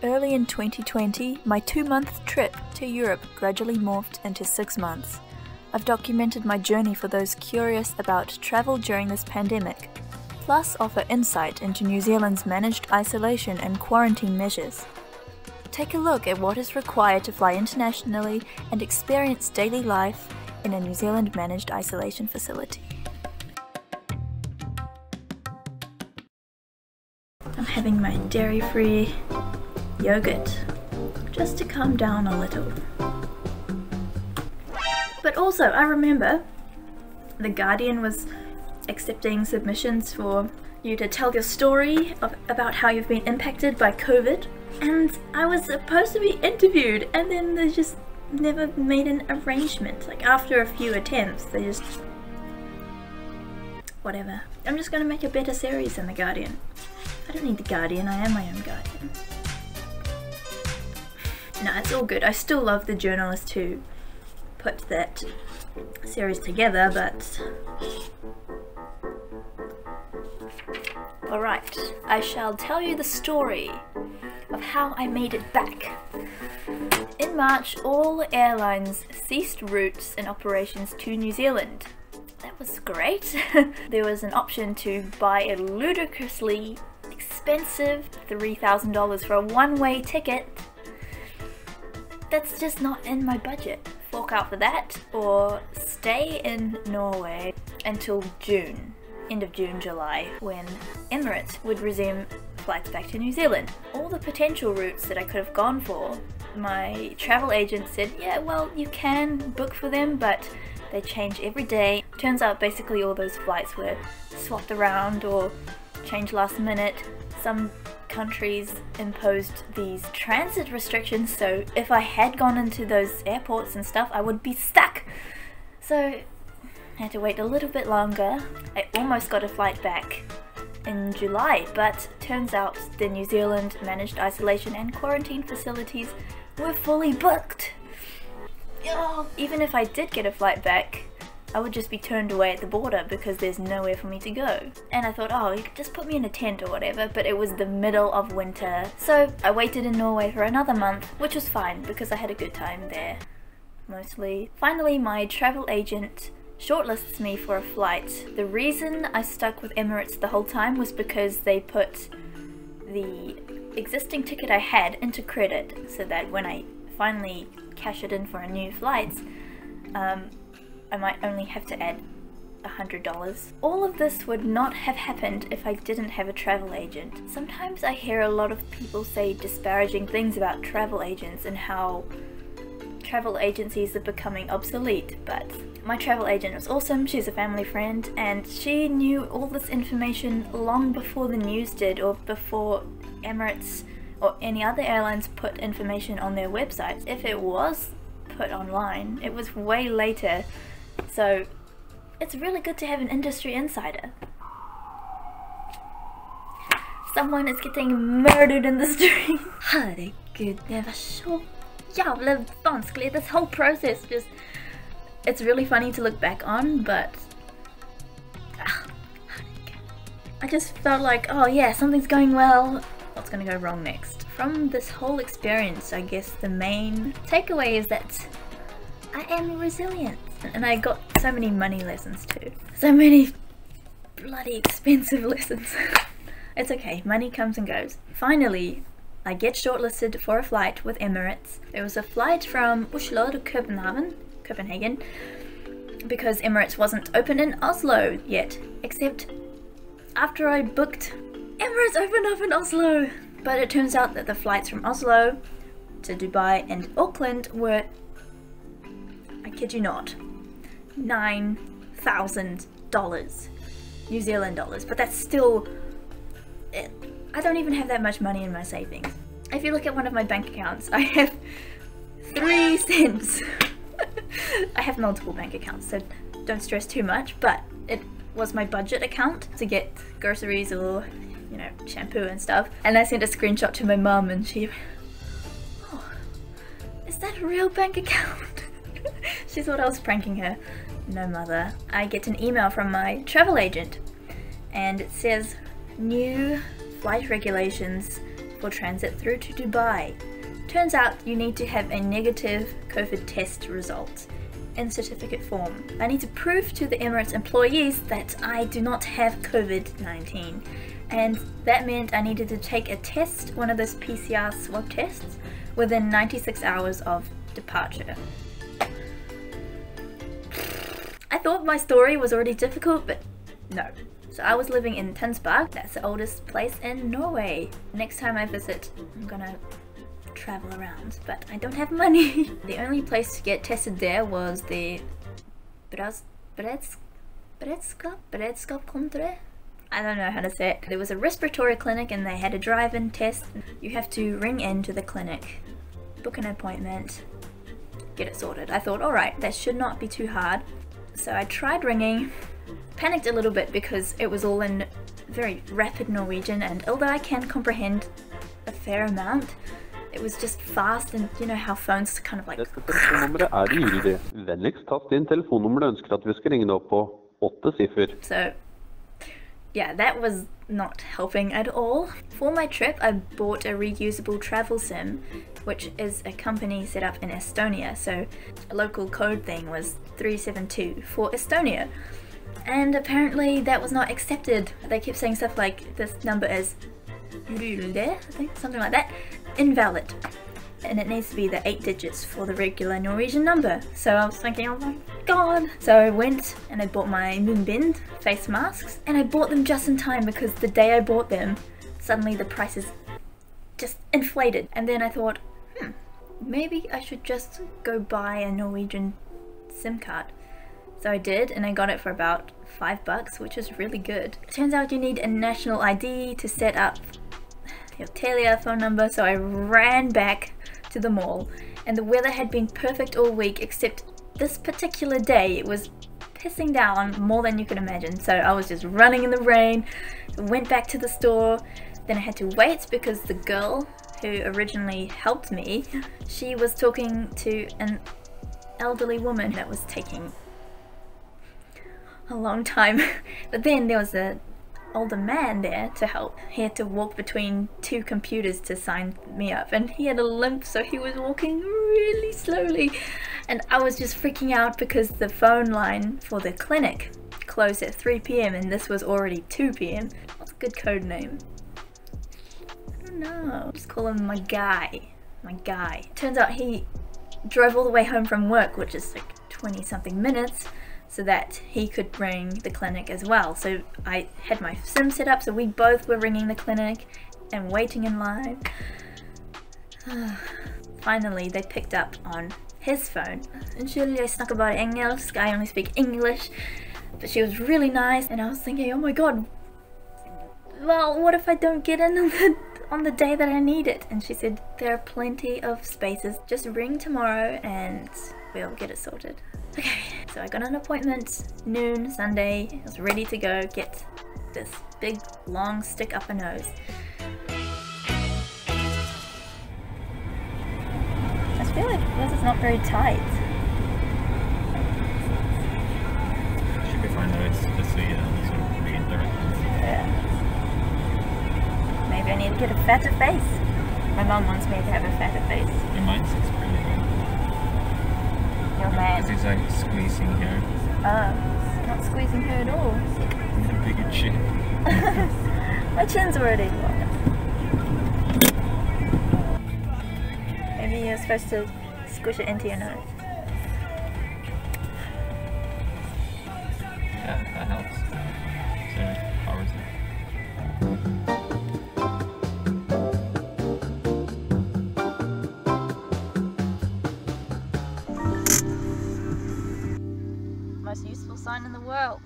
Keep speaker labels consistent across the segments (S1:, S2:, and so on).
S1: Early in 2020, my 2-month trip to Europe gradually morphed into 6 months. I've documented my journey for those curious about travel during this pandemic, plus offer insight into New Zealand's managed isolation and quarantine measures. Take a look at what is required to fly internationally and experience daily life in a New Zealand managed isolation facility. I'm having my dairy-free yogurt just to calm down a little. But also, I remember The Guardian was accepting submissions for you to tell your story about how you've been impacted by COVID, and I was supposed to be interviewed, and then they just never made an arrangement. Like, after a few attempts, they just... whatever. I'm just gonna make a better series than The Guardian. I don't need The Guardian, I am my own Guardian. No, it's all good. I still love the journalist who put that series together, but... Alright, I shall tell you the story of how I made it back. In March, all airlines ceased routes and operations to New Zealand. That was great. There was an option to buy a ludicrously expensive $3,000 for a one-way ticket. That's just not in my budget. Fork out for that, or stay in Norway until June. End of June, July, when Emirates would resume flights back to New Zealand. All the potential routes that I could have gone for, my travel agent said, yeah, well, you can book for them, but they change every day. Turns out basically all those flights were swapped around or changed last minute. Some countries imposed these transit restrictions, so if I had gone into those airports and stuff, I would be stuck. So I had to wait a little bit longer. I almost got a flight back in July, but turns out the New Zealand managed isolation and quarantine facilities were fully booked. Even if I did get a flight back, I would just be turned away at the border because there's nowhere for me to go. And I thought, oh, you could just put me in a tent or whatever, but it was the middle of winter. So I waited in Norway for another month, which was fine because I had a good time there, mostly. Finally, my travel agent shortlists me for a flight. The reason I stuck with Emirates the whole time was because they put the existing ticket I had into credit, so that when I finally cash it in for a new flight, I might only have to add $100. All of this would not have happened if I didn't have a travel agent. Sometimes I hear a lot of people say disparaging things about travel agents and how travel agencies are becoming obsolete, but my travel agent was awesome. She's a family friend and she knew all this information long before the news did, or before Emirates or any other airlines put information on their websites. If it was put online, it was way later, so it's really good to have an industry insider. Someone is getting murdered in the street. Herregud, det var så jävla vanskligt. This whole process just... it's really funny to look back on, but... I just felt like, oh yeah, something's going well. What's gonna go wrong next? From this whole experience, I guess the main takeaway is that I am resilient. And I got so many money lessons too. So many bloody expensive lessons. It's okay, money comes and goes. Finally, I get shortlisted for a flight with Emirates. There was a flight from Oslo to Copenhagen, because Emirates wasn't open in Oslo yet, except after I booked, Emirates opened up in Oslo. But it turns out that the flights from Oslo to Dubai and Auckland were, I kid you not, $9,000 New Zealand dollars, but that's still, I don't even have that much money in my savings. If you look at one of my bank accounts, I have 3 cents. I have multiple bank accounts, so don't stress too much, but it was my budget account to get groceries or, you know, shampoo and stuff. And I sent a screenshot to my mum and she, oh, is that a real bank account? She thought I was pranking her. No, mother. I get an email from my travel agent and it says new flight regulations for transit through to Dubai. Turns out you need to have a negative COVID test result in certificate form. I need to prove to the Emirates employees that I do not have COVID-19, and that meant I needed to take a test, one of those PCR swab tests, within 96 hours of departure. I thought my story was already difficult, but no. So I was living in Tønsberg, that's the oldest place in Norway. Next time I visit, I'm gonna travel around, but I don't have money. The only place to get tested there was the beredskapskontor. I don't know how to say it. There was a respiratory clinic and they had a drive-in test. You have to ring into the clinic, book an appointment, get it sorted. I thought, alright, that should not be too hard. So I tried ringing, panicked a little bit because it was all in very rapid Norwegian, and although I can comprehend a fair amount, it was just fast, and you know how phones kind of like...
S2: Dette telefonnummeret ugyldig. Vennligst tast inn telefonnummeret du ønsker at vi skal ringe deg opp på 8 siffer.
S1: So, yeah, that was not helping at all. For my trip, I bought a reusable travel sim, which is a company set up in Estonia, so a local code thing was 372 for Estonia. And apparently that was not accepted. They kept saying stuff like, this number is I think, something like that, invalid. And it needs to be the 8 digits for the regular Norwegian number. So I was thinking, oh my god. So I went and I bought my munnbind face masks, and I bought them just in time because the day I bought them, suddenly the prices just inflated. And then I thought, maybe I should just go buy a Norwegian SIM card. So I did, and I got it for about $5, which is really good. It turns out you need a national ID to set up your Telia phone number, so I ran back to the mall, and the weather had been perfect all week except this particular day. It was pissing down more than you could imagine, so I was just running in the rain, went back to the store, then I had to wait because the girl who originally helped me, she was talking to an elderly woman that was taking a long time. But then there was an older man there to help. He had to walk between 2 computers to sign me up, and he had a limp, so he was walking really slowly, and I was just freaking out because the phone line for the clinic closed at 3 PM and this was already 2 PM. What's a good code name? I don't know. Just call him my guy. My guy. Turns out he drove all the way home from work, which is like 20 something minutes, so that he could ring the clinic as well. So I had my SIM set up, so we both were ringing the clinic and waiting in line. Finally, they picked up on his phone. Unnskyld, jeg snakker bare engelsk, I only speak English. But she was really nice, and I was thinking, oh my god, well, what if I don't get in on the day that I need it? And she said, there are plenty of spaces, just ring tomorrow and we'll get it sorted. Okay, so I got an appointment, noon, Sunday. I was ready to go get this big, long stick up a nose. I feel like this is not very tight.
S3: Should be fine though, it's just the sort of read directions.
S1: Yeah. Maybe I need to get a fatter face. My mum wants me to have a fatter face.
S3: Your mine sits pretty good.
S1: Your man.
S3: Because he's like squeezing here.
S1: Not squeezing her at all.
S3: With a bigger chin.
S1: My chin's already long. Maybe you're supposed to squish it into your nose.
S3: Yeah, that helps. So it powers it.
S1: Most useful sign in the world.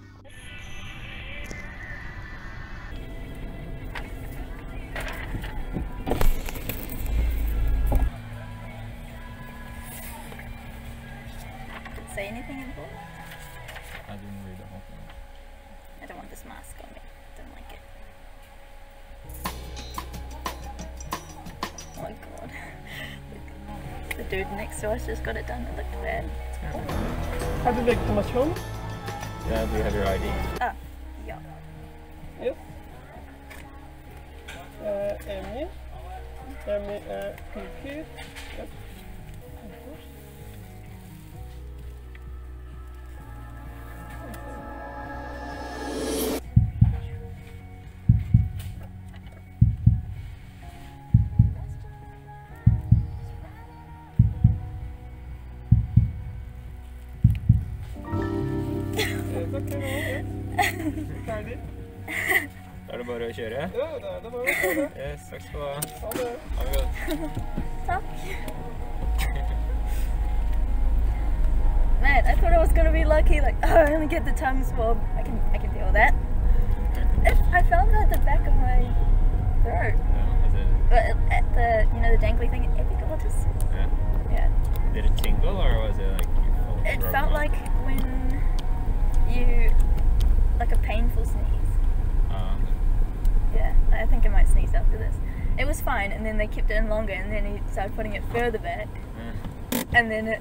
S1: Did it say anything important?
S3: I didn't read the whole thing.
S1: I don't want this mask on me. I don't like it. Oh my god. The dude next to us just got it done. It looked bad.
S4: Har du legitimation?
S3: Yeah, do you have your ID?
S1: Ah, yeah.
S4: Yes. Emmy. Emmy Hucker. Yep. Ferdig.
S3: Da er det bare å kjøre.
S4: Ja, det var jo det.
S3: Yes, takk skal du ha.
S4: Ha det.
S3: Ha det godt.
S1: Takk. Man, I thought I was gonna be lucky, like, oh, I only get the tongue swab. I can deal with that. I felt it at the back of my throat.
S3: Ja, was it?
S1: But at the, you know, the dangly thing, epiglottis?
S3: Yeah.
S1: Yeah.
S3: Did it tingle or was it like you felt
S1: It
S3: thrown
S1: felt
S3: up?
S1: like when you, like a painful sneeze. Yeah, I think I might sneeze after this. It was fine, and then they kept it in longer, and then he started putting it further back, and then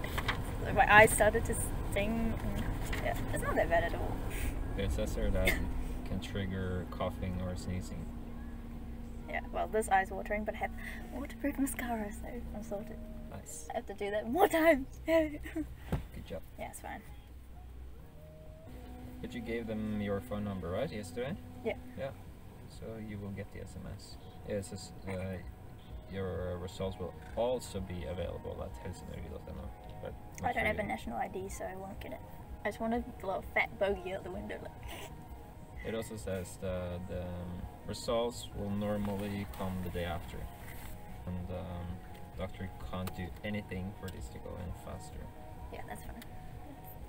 S1: my eyes started to sting. And, yeah, it's not that bad at all.
S3: It says here that it can trigger coughing or sneezing.
S1: Yeah, well, this eye's watering, but I have waterproof mascara, so I'm sorted.
S3: Nice.
S1: I have to do that more times.
S3: Good job.
S1: Yeah, it's fine.
S3: But you gave them your phone number, right, yesterday?
S1: Yeah.
S3: Yeah. So you will get the SMS. Yeah, it says your results will also be available at helsenorge.no. But not
S1: I don't
S3: for
S1: have a
S3: you.
S1: national ID, so I won't get it. I just want a little fat bogey out the window. Like.
S3: It also says that the results will normally come the day after. And doctor can't do anything for this to go in faster.
S1: Yeah, that's fine.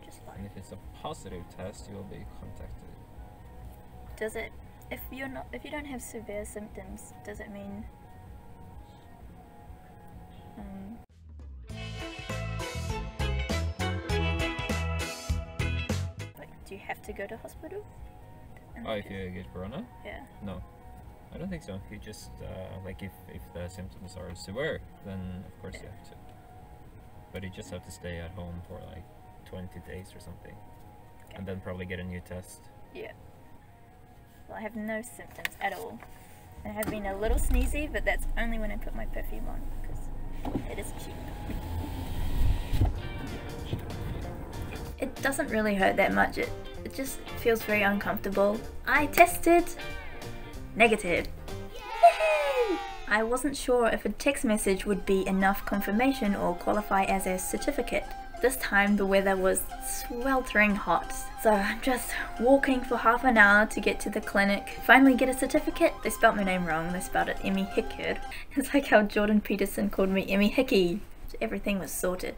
S1: Just
S3: And
S1: fine.
S3: if it's a positive test, you will be contacted.
S1: Does it? If you don't have severe symptoms, does it mean? Like, do you have to go to hospital?
S3: Oh, if you get corona?
S1: Yeah.
S3: No. I don't think so. You just, like, if the symptoms are severe, then of course you have to. But you just have to stay at home for like 20 days or something.
S1: Okay.
S3: And then probably get a new test.
S1: Yeah. Well, I have no symptoms at all. I have been a little sneezy, but that's only when I put my perfume on, because it is cheap. It doesn't really hurt that much. It just feels very uncomfortable. I tested negative. Yay! I wasn't sure if a text message would be enough confirmation or qualify as a certificate. This time the weather was sweltering hot, so I'm just walking for half an hour to get to the clinic. Finally get a certificate. They spelled my name wrong. They spelled it Emmy Hucker. It's like how Jordan Peterson called me Emmy Hickey. Everything was sorted.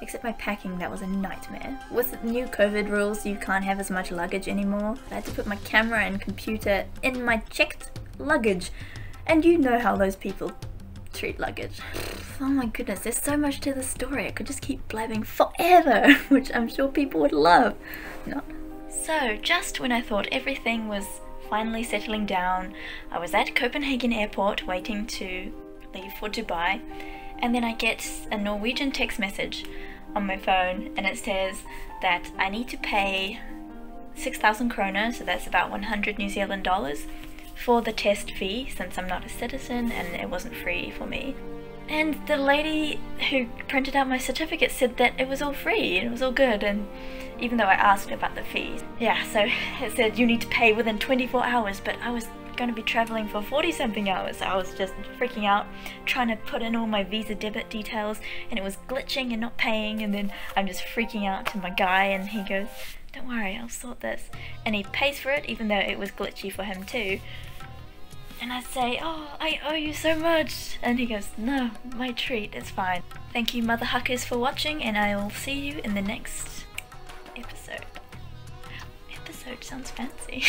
S1: Except my packing, that was a nightmare. With the new COVID rules, you can't have as much luggage anymore. I had to put my camera and computer in my checked luggage. And you know how those people treat luggage. Oh my goodness, there's so much to the story. I could just keep blabbing forever, which I'm sure people would love. Not. So, just when I thought everything was finally settling down, I was at Copenhagen airport waiting to leave for Dubai, and then I get a Norwegian text message on my phone, and it says that I need to pay 6,000 kroner, so that's about 100 New Zealand dollars, for the test fee, since I'm not a citizen and it wasn't free for me. And the lady who printed out my certificate said that it was all free and it was all good, and even though I asked about the fees. Yeah, so it said you need to pay within 24 hours, but I was going to be traveling for 40 something hours, so I was just freaking out, trying to put in all my Visa debit details, and it was glitching and not paying, and then I'm just freaking out to my guy, and he goes, "Don't worry, I'll sort this," and he pays for it even though it was glitchy for him too. And I say, "Oh, I owe you so much," and he goes, "No, my treat, it's fine." Thank you, Mother Huckers, for watching, and I will see you in the next episode. Episode sounds fancy.